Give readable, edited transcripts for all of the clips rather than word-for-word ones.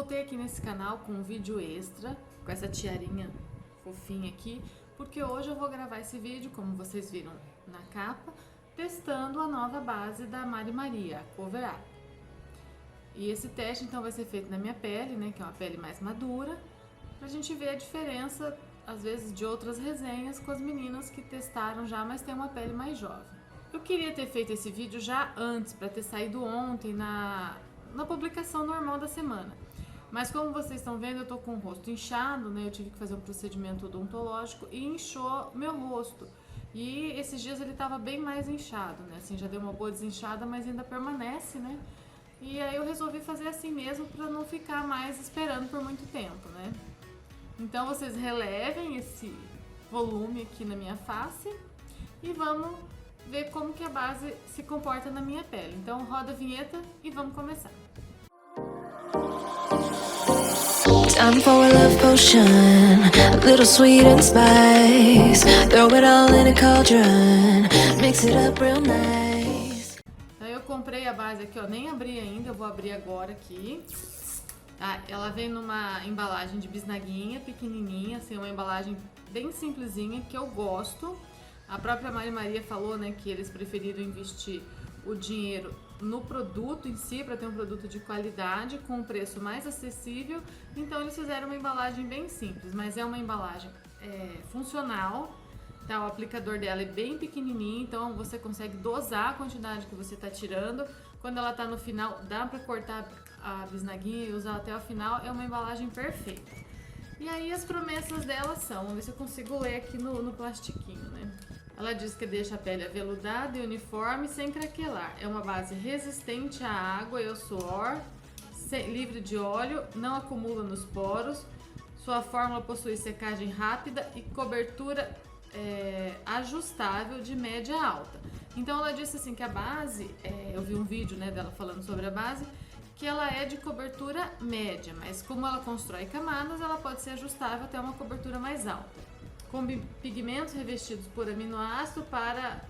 voltei aqui nesse canal com um vídeo extra, com essa tiarinha fofinha aqui, porque hoje eu vou gravar esse vídeo, como vocês viram na capa, testando a nova base da Mari Maria, a Cover Up. E esse teste então vai ser feito na minha pele, né, que é uma pele mais madura, pra gente ver a diferença, às vezes, de outras resenhas com as meninas que testaram já, mas tem uma pele mais jovem. Eu queria ter feito esse vídeo já antes, pra ter saído ontem na publicação normal da semana. Mas como vocês estão vendo, eu tô com o rosto inchado, né? Eu tive que fazer um procedimento odontológico e inchou meu rosto. E esses dias ele tava bem mais inchado, né? Assim, já deu uma boa desinchada, mas ainda permanece, né? E aí eu resolvi fazer assim mesmo pra não ficar mais esperando por muito tempo, né? Então vocês relevem esse volume aqui na minha face e vamos ver como que a base se comporta na minha pele. Então roda a vinheta e vamos começar. Time for a love potion, a little sweet and spice. Throw it all in a cauldron, mix it up real nice. Então eu comprei a base aqui, ó, nem abri ainda, eu vou abrir agora aqui. Ah, ela vem numa embalagem de bisnaguinha, pequenininha, assim, uma embalagem bem simplesinha, que eu gosto. A própria Mari Maria falou, né, que eles preferiram investir o dinheiro no produto em si, para ter um produto de qualidade, com um preço mais acessível. Então eles fizeram uma embalagem bem simples, mas é uma embalagem funcional. Tá? O aplicador dela é bem pequenininho, então você consegue dosar a quantidade que você está tirando. Quando ela está no final, dá para cortar a bisnaguinha e usar até o final. É uma embalagem perfeita. E aí as promessas dela são, vamos ver se eu consigo ler aqui no plastiquinho, né? Ela diz que deixa a pele aveludada e uniforme sem craquelar. É uma base resistente à água e ao suor, livre de óleo, não acumula nos poros. Sua fórmula possui secagem rápida e cobertura ajustável de média a alta. Então ela disse assim que a base, eu vi um vídeo, né, dela falando sobre a base, que ela é de cobertura média, mas como ela constrói camadas, ela pode ser ajustável até uma cobertura mais alta. Com pigmentos revestidos por aminoácido para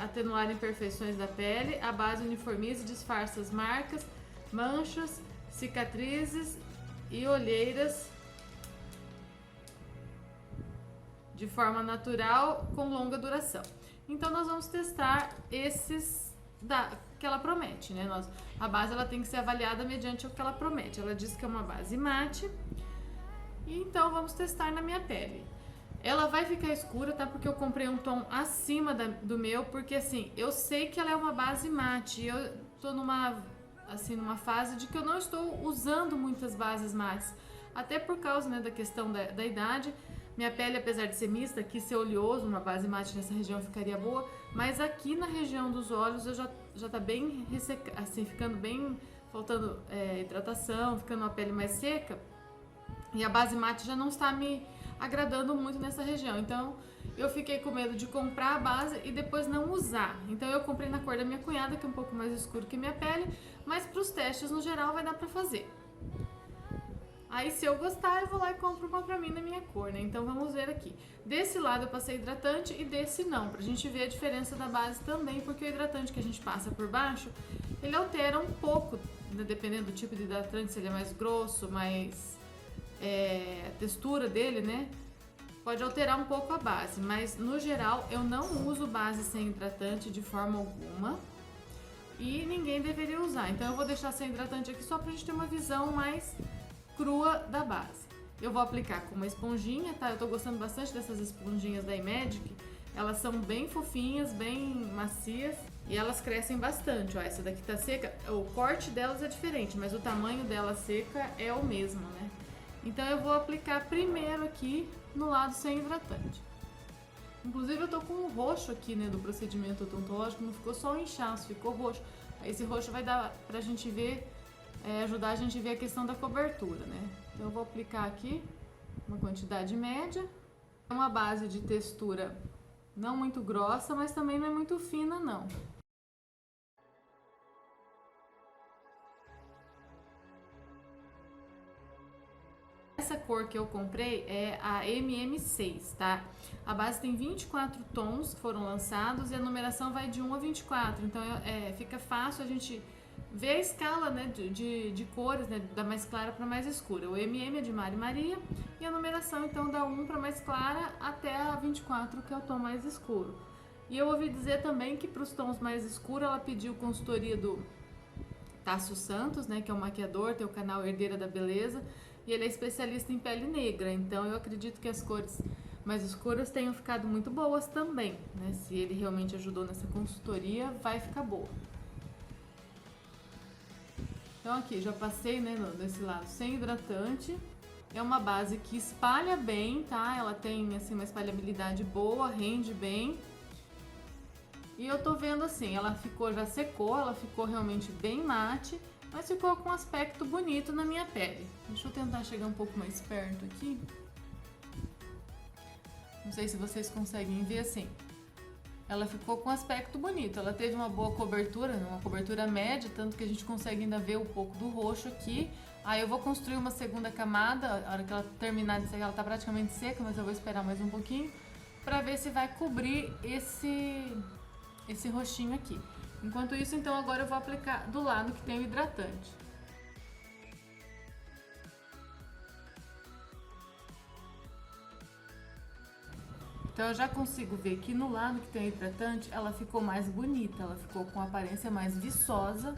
atenuar imperfeições da pele, a base uniformiza e disfarça as marcas, manchas, cicatrizes e olheiras de forma natural com longa duração. Então nós vamos testar esses que ela promete, né? A base ela tem que ser avaliada mediante o que ela promete. Ela diz que é uma base mate. E então vamos testar na minha pele. Ela vai ficar escura, tá? Porque eu comprei um tom acima do meu, porque assim, eu sei que ela é uma base mate. E eu tô numa fase de que eu não estou usando muitas bases mates. Até por causa, né, da questão da idade. Minha pele, apesar de ser mista, aqui ser oleoso, uma base mate nessa região ficaria boa. Mas aqui na região dos olhos eu já tá bem assim, ficando bem, faltando hidratação, ficando uma pele mais seca. E a base mate já não está me agradando muito nessa região. Então eu fiquei com medo de comprar a base e depois não usar. Então eu comprei na cor da minha cunhada, que é um pouco mais escuro que minha pele. Mas para os testes no geral vai dar para fazer. Aí se eu gostar eu vou lá e compro uma pra mim na minha cor, né? Então vamos ver aqui. Desse lado eu passei hidratante e desse não. Pra gente ver a diferença da base também. Porque o hidratante que a gente passa por baixo, ele altera um pouco, né, dependendo do tipo de hidratante. Se ele é mais grosso, mais... a textura dele, né, pode alterar um pouco a base, mas no geral eu não uso base sem hidratante de forma alguma e ninguém deveria usar. Então eu vou deixar sem hidratante aqui só pra gente ter uma visão mais crua da base. Eu vou aplicar com uma esponjinha, tá? Eu tô gostando bastante dessas esponjinhas da Imagic. Elas são bem fofinhas, bem macias e elas crescem bastante. Ó, essa daqui tá seca, o corte delas é diferente, mas o tamanho dela seca é o mesmo, né? Então eu vou aplicar primeiro aqui no lado sem hidratante. Inclusive eu tô com um roxo aqui, né, do procedimento odontológico, não ficou só um inchaço, ficou roxo. Esse roxo vai dar pra gente ver, ajudar a gente a ver a questão da cobertura, né? Então eu vou aplicar aqui uma quantidade média. É uma base de textura não muito grossa, mas também não é muito fina não. Essa cor que eu comprei é a MM6, tá? A base tem 24 tons que foram lançados e a numeração vai de 1 a 24, então fica fácil a gente ver a escala, né, de cores, né, da mais clara para mais escura. O MM é de Mari Maria e a numeração então da 1 para mais clara até a 24, que é o tom mais escuro. E eu ouvi dizer também que para os tons mais escuros ela pediu consultoria do Tasso Santos, né, que é um maquiador, tem o canal Herdeira da Beleza, e ele é especialista em pele negra, então eu acredito que as cores mais escuras tenham ficado muito boas também, né? Se ele realmente ajudou nessa consultoria, vai ficar boa. Então aqui, já passei, né, desse lado sem hidratante. É uma base que espalha bem, tá? Ela tem, assim, uma espalhabilidade boa, rende bem. E eu tô vendo assim, ela ficou, já secou, ela ficou realmente bem mate, mas ficou com um aspecto bonito na minha pele. Deixa eu tentar chegar um pouco mais perto aqui. Não sei se vocês conseguem ver assim. Ela ficou com um aspecto bonito, ela teve uma boa cobertura, uma cobertura média, tanto que a gente consegue ainda ver um pouco do roxo aqui. Aí eu vou construir uma segunda camada, a hora que ela terminar de secar, ela tá praticamente seca, mas eu vou esperar mais um pouquinho, pra ver se vai cobrir esse roxinho aqui. Enquanto isso, então, agora eu vou aplicar do lado que tem o hidratante. Então eu já consigo ver que no lado que tem o hidratante, ela ficou mais bonita, ela ficou com aparência mais viçosa.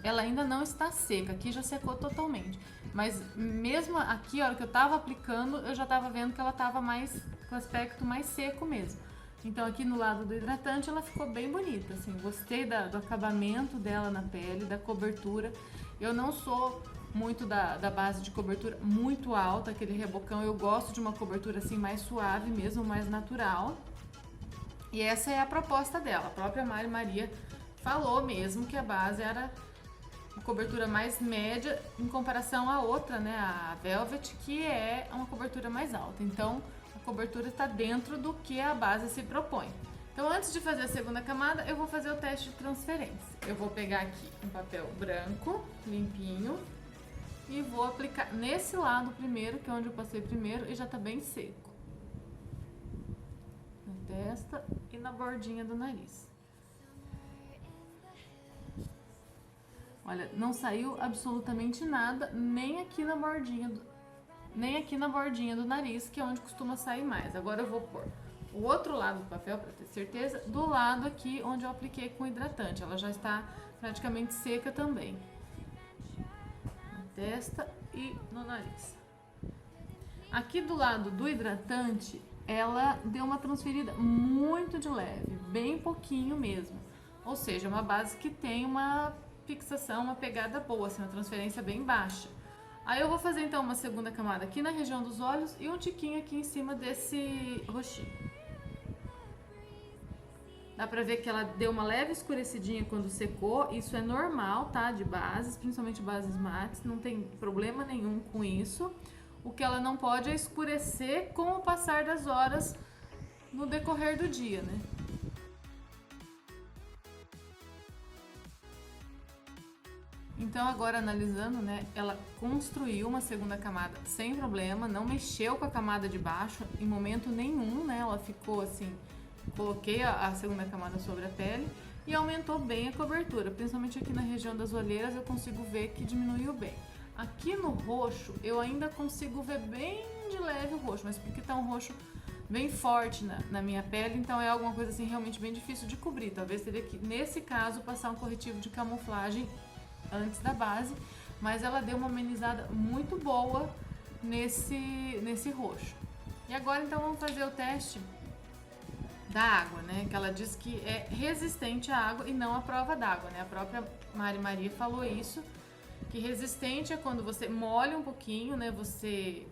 Ela ainda não está seca, aqui já secou totalmente. Mas mesmo aqui, a hora que eu tava aplicando, eu já tava vendo que ela tava mais com aspecto mais seco mesmo. Então aqui no lado do hidratante ela ficou bem bonita, assim, gostei do acabamento dela na pele, da cobertura. Eu não sou muito da base de cobertura muito alta, aquele rebocão, eu gosto de uma cobertura assim mais suave mesmo, mais natural. E essa é a proposta dela, a própria Mari Maria falou mesmo que a base era uma cobertura mais média em comparação à outra, né, a Velvet, que é uma cobertura mais alta. Então a cobertura está dentro do que a base se propõe. Então antes de fazer a segunda camada, eu vou fazer o teste de transferência. Eu vou pegar aqui um papel branco, limpinho, e vou aplicar nesse lado primeiro, que é onde eu passei primeiro, e já tá bem seco. Na testa e na bordinha do nariz. Olha, não saiu absolutamente nada, nem aqui na bordinha do nariz, que é onde costuma sair mais. Agora eu vou pôr o outro lado do papel, para ter certeza, do lado aqui onde eu apliquei com hidratante. Ela já está praticamente seca também. Na testa e no nariz. Aqui do lado do hidratante, ela deu uma transferida muito de leve, bem pouquinho mesmo. Ou seja, uma base que tem uma fixação, uma pegada boa, assim, uma transferência bem baixa. Aí eu vou fazer então uma segunda camada aqui na região dos olhos e um tiquinho aqui em cima desse roxinho. Dá pra ver que ela deu uma leve escurecidinha quando secou, isso é normal, tá? De bases, principalmente bases mates, não tem problema nenhum com isso. O que ela não pode é escurecer com o passar das horas no decorrer do dia, né? Então agora analisando, né, ela construiu uma segunda camada sem problema, não mexeu com a camada de baixo em momento nenhum, né, ela ficou assim, coloquei a segunda camada sobre a pele e aumentou bem a cobertura, principalmente aqui na região das olheiras eu consigo ver que diminuiu bem. Aqui no roxo eu ainda consigo ver bem de leve o roxo, mas porque tá um roxo bem forte na minha pele, então é alguma coisa assim realmente bem difícil de cobrir, talvez teria que, nesse caso, passar um corretivo de camuflagem antes da base, mas ela deu uma amenizada muito boa nesse roxo. E agora então vamos fazer o teste da água, né? Que ela diz que é resistente à água e não à prova d'água, né? A própria Mari Maria falou isso, que resistente é quando você molha um pouquinho, né? Você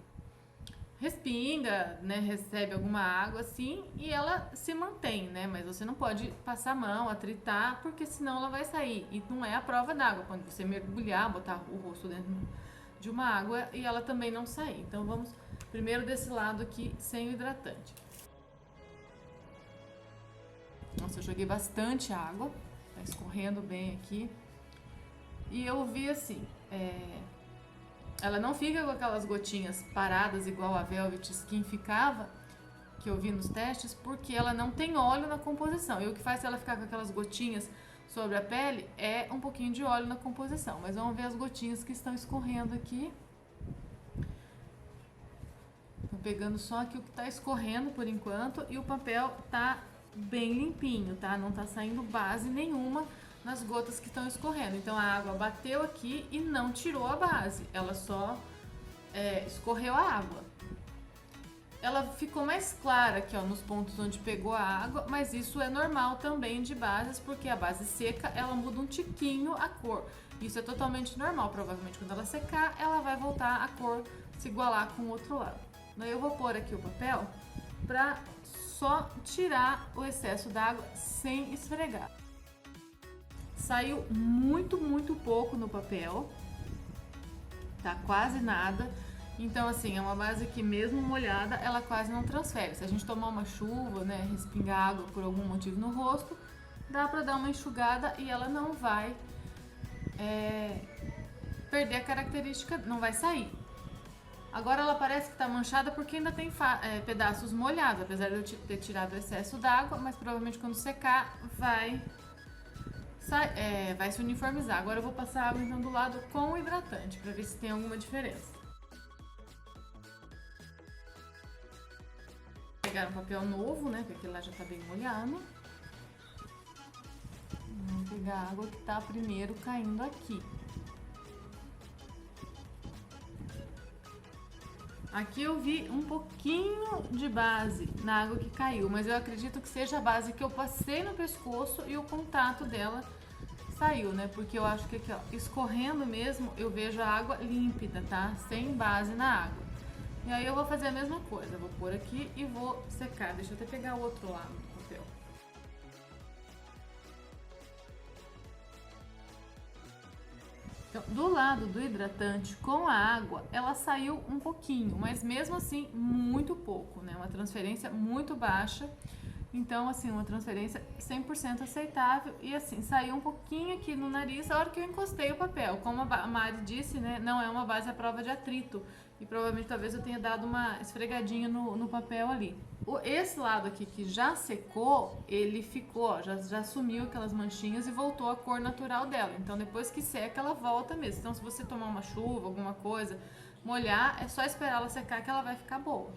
respinga, né? Recebe alguma água assim e ela se mantém, né? Mas você não pode passar a mão, atritar, porque senão ela vai sair. E não é a prova d'água, quando você mergulhar, botar o rosto dentro de uma água e ela também não sair. Então vamos primeiro desse lado aqui sem o hidratante. Nossa, eu joguei bastante água, tá escorrendo bem aqui. E eu vi assim, ela não fica com aquelas gotinhas paradas igual a Velvet Skin ficava, que eu vi nos testes, porque ela não tem óleo na composição. E o que faz ela ficar com aquelas gotinhas sobre a pele é um pouquinho de óleo na composição. Mas vamos ver as gotinhas que estão escorrendo aqui. Tô pegando só aqui o que tá escorrendo por enquanto e o papel tá bem limpinho, tá? Não tá saindo base nenhuma nas gotas que estão escorrendo. Então a água bateu aqui e não tirou a base, ela só escorreu a água. Ela ficou mais clara aqui, ó, nos pontos onde pegou a água, mas isso é normal também de bases, porque a base seca, ela muda um tiquinho a cor. Isso é totalmente normal, provavelmente quando ela secar, ela vai voltar a cor se igualar com o outro lado. Daí eu vou pôr aqui o papel pra só tirar o excesso d'água sem esfregar. Saiu muito, muito pouco no papel, tá quase nada. Então, assim, é uma base que mesmo molhada, ela quase não transfere. Se a gente tomar uma chuva, né, respingar água por algum motivo no rosto, dá pra dar uma enxugada e ela não vai perder a característica, não vai sair. Agora ela parece que tá manchada porque ainda tem pedaços molhados, apesar de eu ter tirado o excesso d'água, mas provavelmente quando secar vai se uniformizar. Agora eu vou passar a água então do lado com o hidratante, pra ver se tem alguma diferença. Pegar um papel novo, né, porque aquele lá já tá bem molhado. Vamos pegar a água que tá primeiro caindo aqui. Aqui eu vi um pouquinho de base na água que caiu, mas eu acredito que seja a base que eu passei no pescoço e o contato dela saiu, né? Porque eu acho que aqui, ó, escorrendo mesmo, eu vejo a água límpida, tá? Sem base na água. E aí eu vou fazer a mesma coisa, vou pôr aqui e vou secar. Deixa eu até pegar o outro lado do papel. Então, do lado do hidratante com a água, ela saiu um pouquinho, mas mesmo assim muito pouco, né? Uma transferência muito baixa. Então, assim, uma transferência 100% aceitável. E assim, saiu um pouquinho aqui no nariz a hora que eu encostei o papel. Como a Mari disse, né? Não é uma base à prova de atrito. E provavelmente talvez eu tenha dado uma esfregadinha no papel ali. Esse lado aqui que já secou, ele ficou, ó, já sumiu aquelas manchinhas e voltou a cor natural dela. Então depois que seca, ela volta mesmo. Então se você tomar uma chuva, alguma coisa, molhar, é só esperar ela secar que ela vai ficar boa.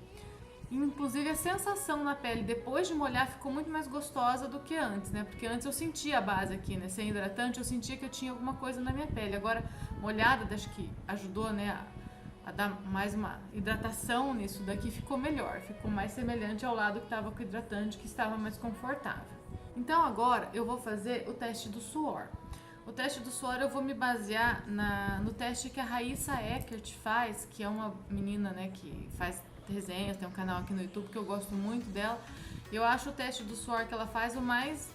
Inclusive a sensação na pele depois de molhar ficou muito mais gostosa do que antes, né? Porque antes eu sentia a base aqui, né? Sem hidratante eu sentia que eu tinha alguma coisa na minha pele. Agora molhada, acho que ajudou, né? A dar mais uma hidratação nisso daqui, ficou melhor, ficou mais semelhante ao lado que estava com o hidratante, que estava mais confortável. Então agora eu vou fazer o teste do suor. O teste do suor eu vou me basear no teste que a Raíssa Eckert faz, que é uma menina, né, que faz resenhas, tem um canal aqui no YouTube que eu gosto muito dela. Eu acho o teste do suor que ela faz o mais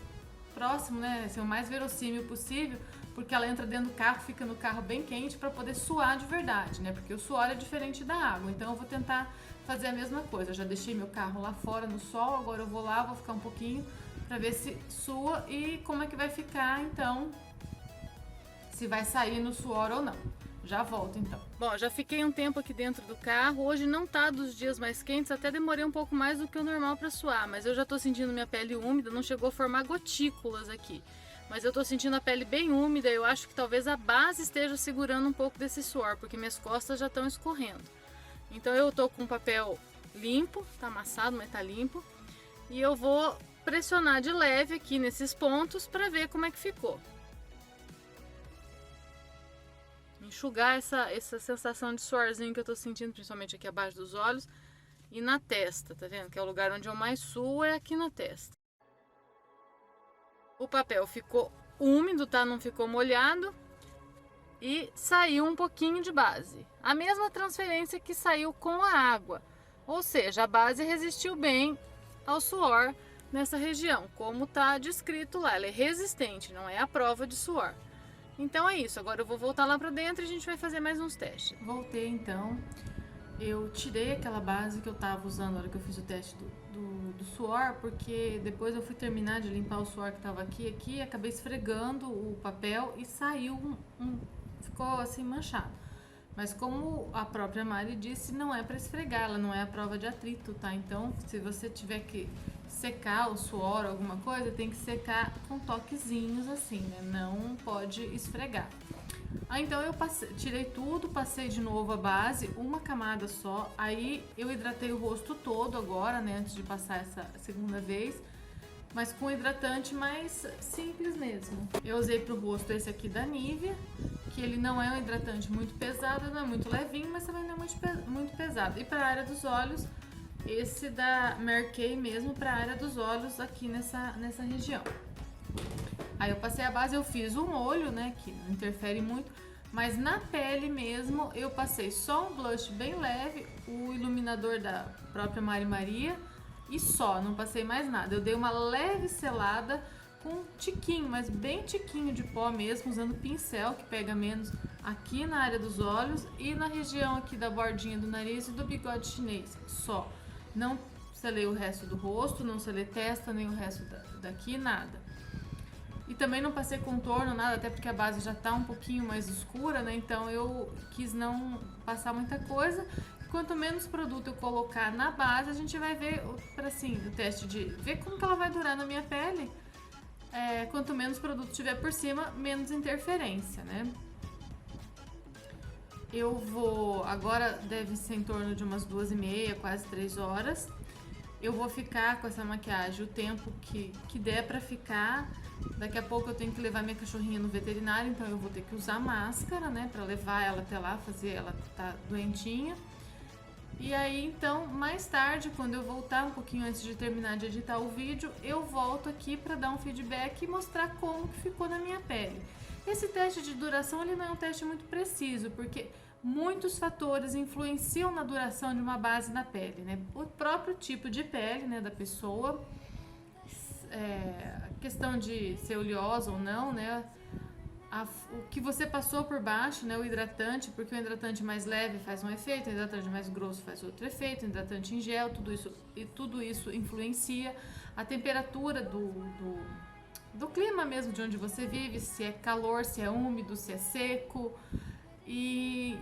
próximo, né, assim, o mais verossímil possível, porque ela entra dentro do carro, fica no carro bem quente para poder suar de verdade, né? Porque o suor é diferente da água. Então eu vou tentar fazer a mesma coisa. Eu já deixei meu carro lá fora no sol, agora eu vou lá, vou ficar um pouquinho para ver se sua e como é que vai ficar, então, se vai sair no suor ou não. Já volto então. Bom, já fiquei um tempo aqui dentro do carro. Hoje não tá dos dias mais quentes, até demorei um pouco mais do que o normal para suar, mas eu já tô sentindo minha pele úmida, não chegou a formar gotículas aqui. Mas eu tô sentindo a pele bem úmida, eu acho que talvez a base esteja segurando um pouco desse suor, porque minhas costas já estão escorrendo. Então eu tô com o papel limpo, tá amassado, mas tá limpo. E eu vou pressionar de leve aqui nesses pontos para ver como é que ficou. Enxugar essa sensação de suorzinho que eu tô sentindo, principalmente aqui abaixo dos olhos e na testa, tá vendo? Que é o lugar onde eu mais suo, é aqui na testa. O papel ficou úmido, tá? Não ficou molhado e saiu um pouquinho de base. A mesma transferência que saiu com a água, ou seja, a base resistiu bem ao suor nessa região, como tá descrito lá. Ela é resistente, não é a prova de suor. Então é isso, agora eu vou voltar lá pra dentro e a gente vai fazer mais uns testes. Voltei então, eu tirei aquela base que eu tava usando na hora que eu fiz o teste do suor, porque depois eu fui terminar de limpar o suor que tava aqui, acabei esfregando o papel e saiu ficou assim manchado. Mas como a própria Mari disse, não é para esfregar, ela não é a prova de atrito, tá? Então, se você tiver que secar o suor, alguma coisa, tem que secar com toquezinhos assim, né? Não pode esfregar. Então eu tirei tudo, passei de novo a base, uma camada só. Aí eu hidratei o rosto todo agora, né? Antes de passar essa segunda vez. Mas com hidratante mais simples mesmo. Eu usei pro rosto esse aqui da Nivea, que ele não é um hidratante muito pesado, não é muito levinho, mas também não é muito pesado. E pra área dos olhos, esse da Mary Kay mesmo, pra área dos olhos aqui nessa região. Aí eu passei a base, eu fiz um olho, né, que não interfere muito, mas na pele mesmo eu passei só um blush bem leve, o iluminador da própria Mari Maria e só, não passei mais nada. Eu dei uma leve selada com um tiquinho, mas bem tiquinho de pó mesmo, usando pincel que pega menos aqui na área dos olhos e na região aqui da bordinha do nariz e do bigode chinês, só. Não selei o resto do rosto, não selei testa, nem o resto daqui, nada. E também não passei contorno, nada, até porque a base já tá um pouquinho mais escura, né? Então eu quis não passar muita coisa. Quanto menos produto eu colocar na base, a gente vai ver, assim, o teste de ver como que ela vai durar na minha pele. Quanto menos produto tiver por cima, menos interferência, né? Eu vou, agora deve ser em torno de umas 2h30, quase 3 horas. Eu vou ficar com essa maquiagem o tempo que der pra ficar. Daqui a pouco eu tenho que levar minha cachorrinha no veterinário, então eu vou ter que usar máscara, né? Pra levar ela até lá, fazer ela tá doentinha. E aí, então, mais tarde, quando eu voltar, um pouquinho antes de terminar de editar o vídeo, eu volto aqui pra dar um feedback e mostrar como que ficou na minha pele. Esse teste de duração, ele não é um teste muito preciso, porque muitos fatores influenciam na duração de uma base na pele, né? O próprio tipo de pele, né, da pessoa, a questão de ser oleosa ou não, né? O que você passou por baixo, né? O hidratante, porque o hidratante mais leve faz um efeito, o hidratante mais grosso faz outro efeito, o hidratante em gel, tudo isso influencia. A temperatura do clima mesmo de onde você vive, se é calor, se é úmido, se é seco. E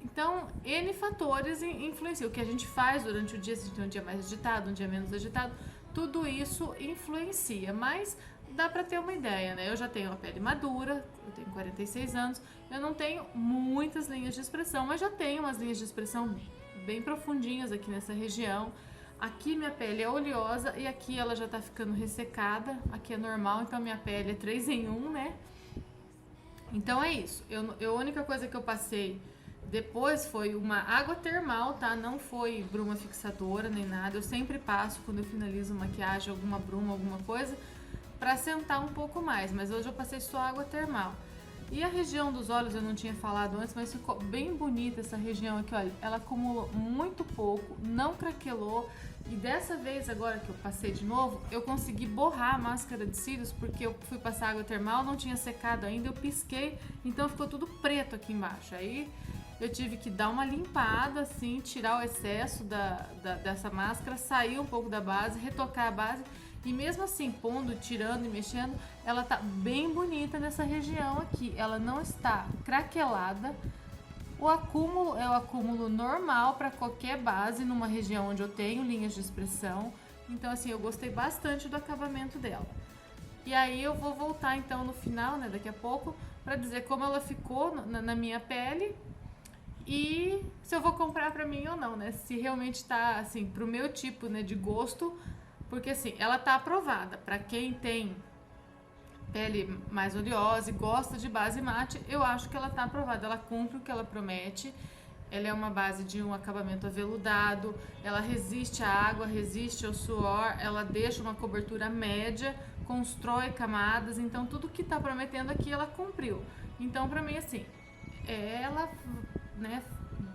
então, N fatores influenciam. O que a gente faz durante o dia, se a gente tem um dia mais agitado, um dia menos agitado, tudo isso influencia, mas dá pra ter uma ideia, né? Eu já tenho a pele madura, eu tenho 46 anos, eu não tenho muitas linhas de expressão, mas já tenho umas linhas de expressão bem profundinhas aqui nessa região. Aqui minha pele é oleosa e aqui ela já tá ficando ressecada, aqui é normal, então minha pele é 3 em 1, né? Então é isso, a única coisa que eu passei depois foi uma água termal, tá? Não foi bruma fixadora nem nada. Eu sempre passo quando eu finalizo maquiagem alguma bruma, alguma coisa, pra sentar um pouco mais. Mas hoje eu passei só água termal. E a região dos olhos eu não tinha falado antes, mas ficou bem bonita essa região aqui, olha. Ela acumulou muito pouco, não craquelou. E dessa vez, agora que eu passei de novo, eu consegui borrar a máscara de cílios, porque eu fui passar água termal, não tinha secado ainda, eu pisquei, então ficou tudo preto aqui embaixo. Aí eu tive que dar uma limpada, assim, tirar o excesso dessa máscara, sair um pouco da base, retocar a base. E mesmo assim, pondo, tirando e mexendo, ela tá bem bonita nessa região aqui. Ela não está craquelada. O acúmulo é o acúmulo normal para qualquer base numa região onde eu tenho linhas de expressão. Então, assim, eu gostei bastante do acabamento dela. E aí eu vou voltar, então, no final, né, daqui a pouco, para dizer como ela ficou na minha pele. E se eu vou comprar pra mim ou não, né? Se realmente tá, assim, pro meu tipo, né, de gosto. Porque, assim, ela tá aprovada. Pra quem tem pele mais oleosa e gosta de base mate, eu acho que ela tá aprovada. Ela cumpre o que ela promete. Ela é uma base de um acabamento aveludado. Ela resiste à água, resiste ao suor. Ela deixa uma cobertura média, constrói camadas. Então, tudo que tá prometendo aqui, ela cumpriu. Então, pra mim, assim, ela... né,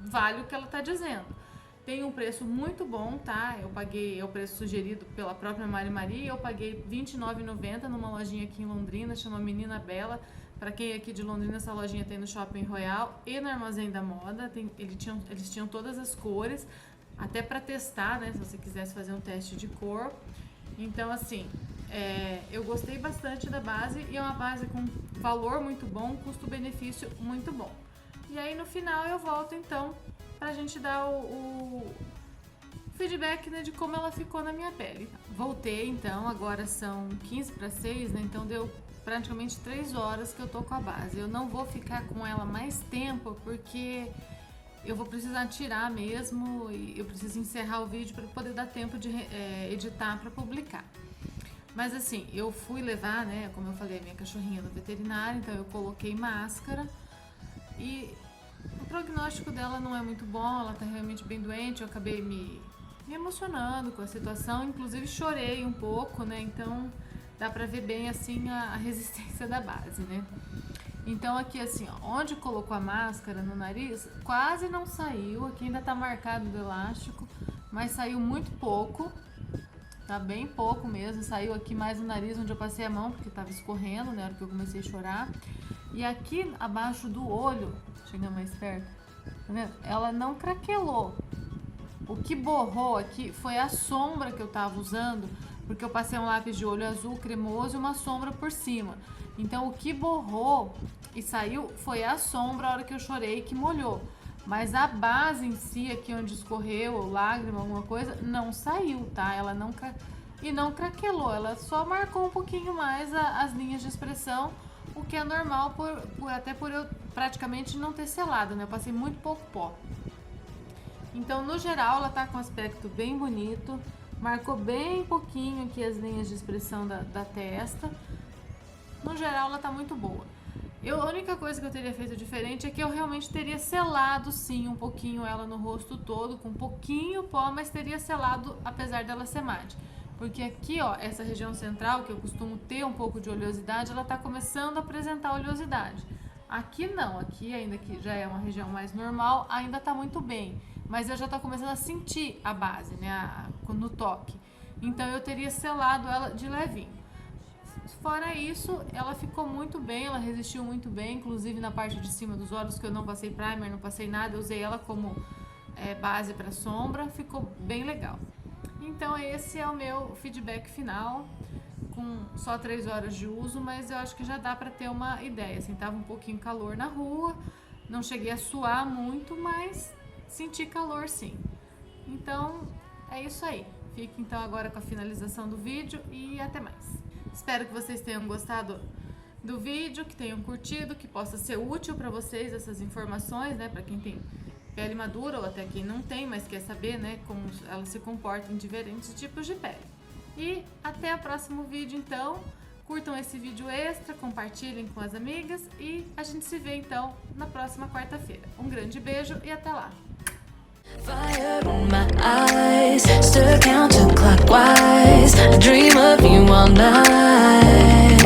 vale o que ela tá dizendo. Tem um preço muito bom, tá? Eu paguei, é o preço sugerido pela própria Mari Maria, eu paguei R$29,90 numa lojinha aqui em Londrina, chama Menina Bela. Pra quem é aqui de Londrina, essa lojinha tem no Shopping Royal e no Armazém da Moda. Eles tinham todas as cores, até pra testar, né, se você quisesse fazer um teste de cor. Então, assim, eu gostei bastante da base e é uma base com valor muito bom, custo-benefício muito bom. E aí no final eu volto então pra gente dar feedback, né, de como ela ficou na minha pele. Voltei então, agora são 15 para 6, né, então deu praticamente 3 horas que eu tô com a base. Eu não vou ficar com ela mais tempo porque eu vou precisar tirar mesmo e eu preciso encerrar o vídeo para poder dar tempo de editar para publicar. Mas assim, eu fui levar, né, como eu falei, a minha cachorrinha no veterinário, então eu coloquei máscara e o prognóstico dela não é muito bom, ela tá realmente bem doente, eu acabei me emocionando com a situação, inclusive chorei um pouco, né, então dá pra ver bem assim a resistência da base, né. Então aqui assim, ó, onde colocou a máscara no nariz, quase não saiu, aqui ainda tá marcado do elástico, mas saiu muito pouco, tá bem pouco mesmo, saiu aqui mais no nariz onde eu passei a mão, porque tava escorrendo, né, na hora que eu comecei a chorar. E aqui abaixo do olho, chega mais perto, tá vendo? Ela não craquelou. O que borrou aqui foi a sombra que eu tava usando, porque eu passei um lápis de olho azul cremoso e uma sombra por cima. Então o que borrou e saiu foi a sombra a hora que eu chorei que molhou. Mas a base em si, aqui onde escorreu, lágrima, alguma coisa, não saiu, tá? Ela não craquelou, ela só marcou um pouquinho mais as linhas de expressão, o que é normal, até por eu praticamente não ter selado, né? Eu passei muito pouco pó. Então, no geral, ela tá com um aspecto bem bonito, marcou bem pouquinho aqui as linhas de expressão da testa. No geral, ela tá muito boa. A única coisa que eu teria feito diferente é que eu realmente teria selado sim um pouquinho ela no rosto todo, com um pouquinho pó, mas teria selado apesar dela ser mate. Porque aqui, ó, essa região central, que eu costumo ter um pouco de oleosidade, ela tá começando a apresentar oleosidade. Aqui não, aqui ainda que já é uma região mais normal, ainda tá muito bem. Mas eu já tô começando a sentir a base, né, no toque. Então eu teria selado ela de levinho. Fora isso, ela ficou muito bem, ela resistiu muito bem, inclusive na parte de cima dos olhos, que eu não passei primer, não passei nada, eu usei ela como base para sombra, ficou bem legal. Então esse é o meu feedback final, com só 3 horas de uso, mas eu acho que já dá para ter uma ideia, assim, tava um pouquinho calor na rua, não cheguei a suar muito, mas senti calor sim. Então é isso aí, fique então agora com a finalização do vídeo e até mais. Espero que vocês tenham gostado do vídeo, que tenham curtido, que possa ser útil para vocês essas informações, né? Para quem tem pele madura ou até quem não tem, mas quer saber, né, como ela se comporta em diferentes tipos de pele. E até o próximo vídeo, então. Curtam esse vídeo extra, compartilhem com as amigas e a gente se vê então na próxima quarta-feira. Um grande beijo e até lá! Fire in my eyes, stir counterclockwise. I dream of you all night.